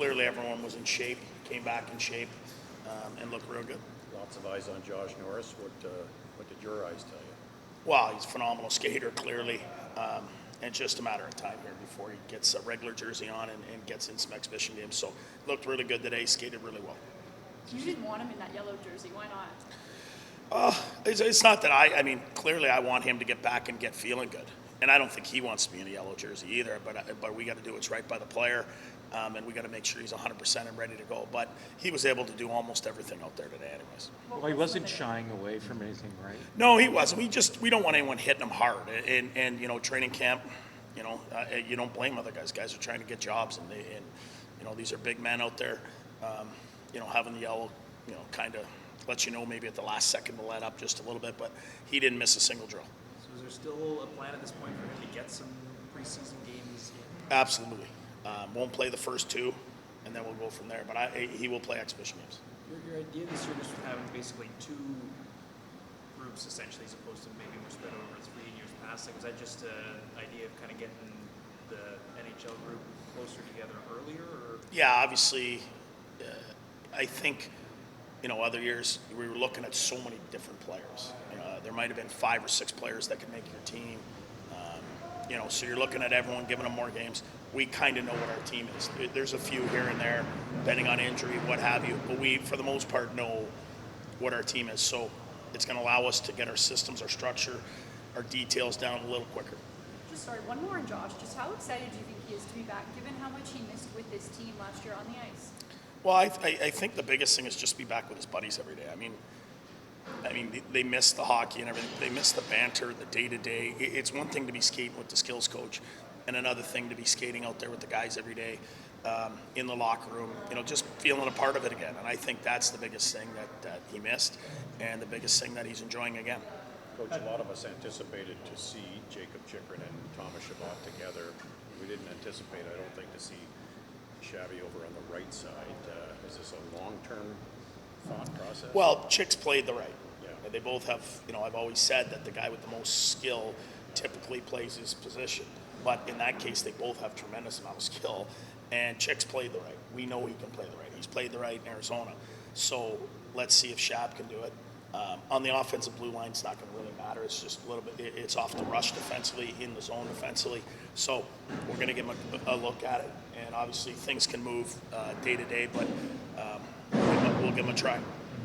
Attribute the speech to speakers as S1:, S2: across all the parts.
S1: clearly everyone was in shape, came back in shape, and looked real good.
S2: Lots of eyes on Josh Norris. What did your eyes tell you?
S1: Well, he's a phenomenal skater, clearly. And it's just a matter of time here before he gets a regular jersey on and gets in some exhibition games. So looked really good today, skated really well.
S3: You didn't want him in that yellow jersey. Why not?
S1: It's not that I mean, clearly I want him to get back and get feeling good. And I don't think he wants to be in a yellow jersey either, but we got to do what's right by the player, and we got to make sure he's 100% and ready to go. But he was able to do almost everything out there today anyways.
S4: Well, he wasn't shying away from anything, right?
S1: No, he wasn't. We don't want anyone hitting him hard. And training camp, you don't blame other guys. Guys are trying to get jobs, and these are big men out there. Having the yellow, kind of lets you know maybe at the last second to let up just a little bit, but he didn't miss a single drill.
S5: So is there still a plan at this point for him to get some preseason games in?
S1: Absolutely. Won't play the first two, and then we'll go from there. But he will play exhibition games.
S5: Your idea this year is having basically two groups essentially, as opposed to maybe more spread over 3 years past. Was that just an idea of kind of getting the NHL group closer together earlier? Or?
S1: Yeah, obviously, I think, other years we were looking at so many different players. There might have been 5 or 6 players that could make your team. So you're looking at everyone giving them more games. We kind of know what our team is. There's a few here and there, depending on injury, what have you. But we, for the most part, know what our team is. So it's going to allow us to get our systems, our structure, our details down a little quicker.
S3: Just sorry, one more on Josh. Just how excited do you think he is to be back, given how much he missed with this team last year on the ice?
S1: Well, I think the biggest thing is just be back with his buddies every day. I mean, they miss the hockey and everything. They miss the banter, the day-to-day. It's one thing to be skating with the skills coach, and another thing to be skating out there with the guys every day in the locker room, just feeling a part of it again. And I think that's the biggest thing that he missed, and the biggest thing that he's enjoying again.
S2: Coach, a lot of us anticipated to see Jacob Chychrun and Thomas Chabot together. We didn't anticipate, I don't think, to see Shabby over on the right side. Is this a long-term thought process?
S1: Well, Chick's played the right.
S2: Yeah.
S1: They both have, I've always said that the guy with the most skill typically plays his position. But in that case, they both have tremendous amount of skill. And Chick's played the right. We know he can play the right. He's played the right in Arizona. So let's see if Shab can do it. On the offensive blue line, it's not going to really matter. It's just a little bit, it's off the rush defensively, in the zone defensively. So we're going to give him a look at it. And obviously things can move day to day, but we'll give him a try.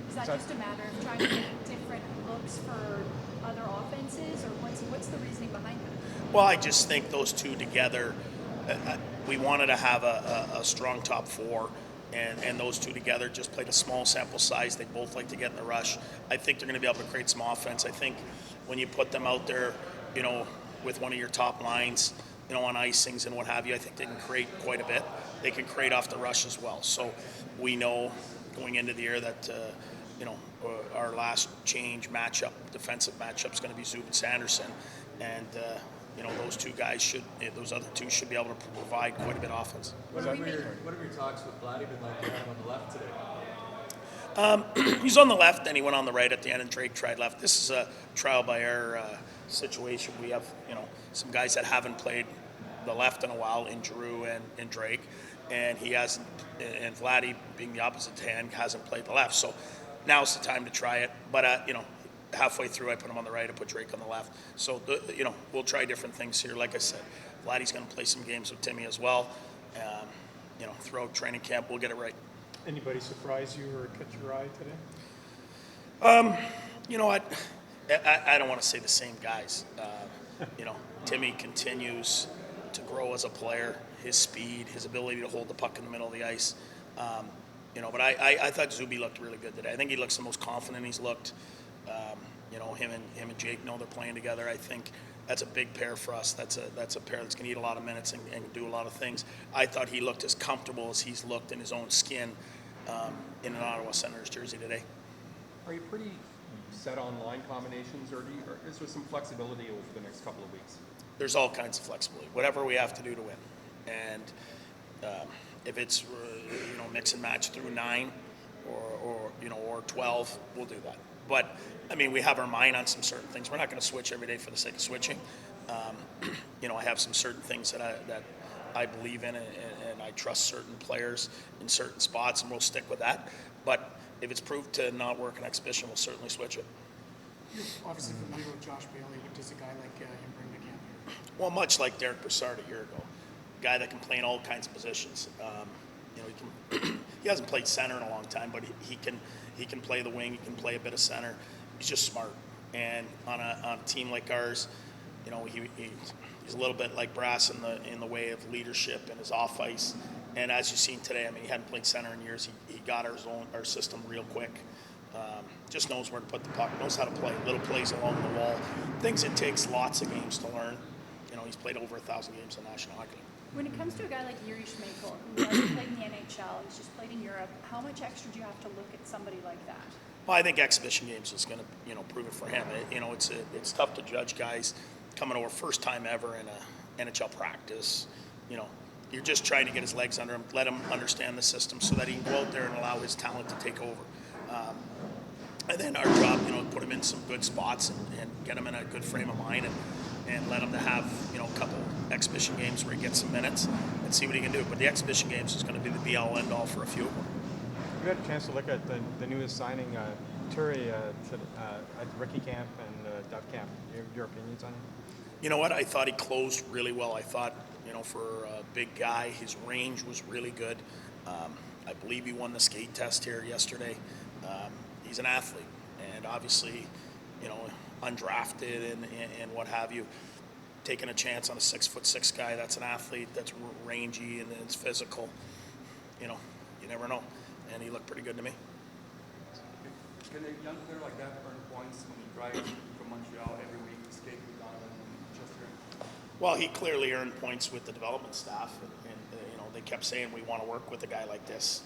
S3: Is that just a matter of trying to get different looks for other offenses, or what's the reasoning behind that?
S1: Well, I just think those two together, we wanted to have a strong top four, and those two together just played a small sample size. They both like to get in the rush. I think they're going to be able to create some offense. I think when you put them out there, with one of your top lines, on icings and what have you, I think they can create quite a bit. They can create off the rush as well. So we know going into the year that, our last change matchup, defensive matchup, is going to be Zub and Sanderson. And, those other two should be able to provide quite a bit of offense.
S6: What have your talks with Vladdy been like? You had him on the left today.
S1: He's on the left, and he went on the right at the end, and Drake tried left. This is a trial by error situation. We have, some guys that haven't played the left in a while, in Giroux and Drake, and he hasn't, and Vladdy, being the opposite hand, hasn't played the left. So now's the time to try it. But, halfway through, I put him on the right, I put Drake on the left. So, we'll try different things here. Like I said, Vladdy's going to play some games with Timmy as well. Throughout training camp, we'll get it right.
S7: Anybody surprise you or catch your eye today?
S1: You know what? I don't want to say the same guys. Timmy continues to grow as a player, his speed, his ability to hold the puck in the middle of the ice. But I thought Zuby looked really good today. I think he looks the most confident he's looked. Him and Jake know they're playing together. I think that's a big pair for us. That's a pair that's going to eat a lot of minutes and do a lot of things. I thought he looked as comfortable as he's looked in his own skin in an Ottawa Senators jersey today.
S6: Are you pretty set on line combinations, or is there some flexibility over the next couple of weeks?
S1: There's all kinds of flexibility, whatever we have to do to win. And if it's mix and match through 9 or 12, we'll do that. But we have our mind on some certain things. We're not going to switch every day for the sake of switching. I have some certain things that I believe in it, and I trust certain players in certain spots, and we'll stick with that. But if it's proved to not work in exhibition, we'll certainly switch it.
S7: You're obviously familiar with Josh Bailey. What does a guy like him bring to camp here?
S1: Well, much like Derek Brassard a year ago, a guy that can play in all kinds of positions. He can. He hasn't played center in a long time, but he can play the wing. He can play a bit of center. He's just smart. And on a team like ours, he's a little bit like Brass in the way of leadership and his off ice. And as you've seen today, I mean, he hadn't played center in years. He got our system real quick. Just knows where to put the puck, knows how to play, little plays along the wall, things it takes lots of games to learn. He's played over 1,000 games in National Hockey League.
S3: When it comes to a guy like Yuri Schmeichel, who hasn't played in the NHL, he's just played in Europe, how much extra do you have to look at somebody like that?
S1: Well, I think exhibition games is going to prove it for him. It's tough to judge guys coming over first time ever in a NHL practice. You're just trying to get his legs under him, let him understand the system so that he can go out there and allow his talent to take over. And then our job, put him in some good spots and get him in a good frame of mind and let him to have, a couple exhibition games where he gets some minutes and see what he can do. But the exhibition games is going to be the be-all, end-all for a few of them.
S8: You had a chance to look at the newest signing, Turry, at rookie camp and Dove camp. Your opinions on him?
S1: You know what? I thought he closed really well. I thought, for a big guy, his range was really good. I believe he won the skate test here yesterday. He's an athlete, and obviously, undrafted and what have you. Taking a chance on a 6'6" guy that's an athlete, that's rangy and it's physical. You never know. And he looked pretty good to me.
S6: Can a young player like that earn points when he drives from Montreal every week to skate with Donovan and Chester?
S1: Well, he clearly earned points with the development staff, and they kept saying we want to work with a guy like this.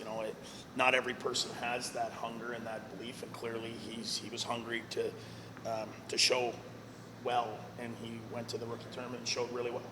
S1: Not every person has that hunger and that belief, and clearly he was hungry to show well, and he went to the rookie tournament and showed really well.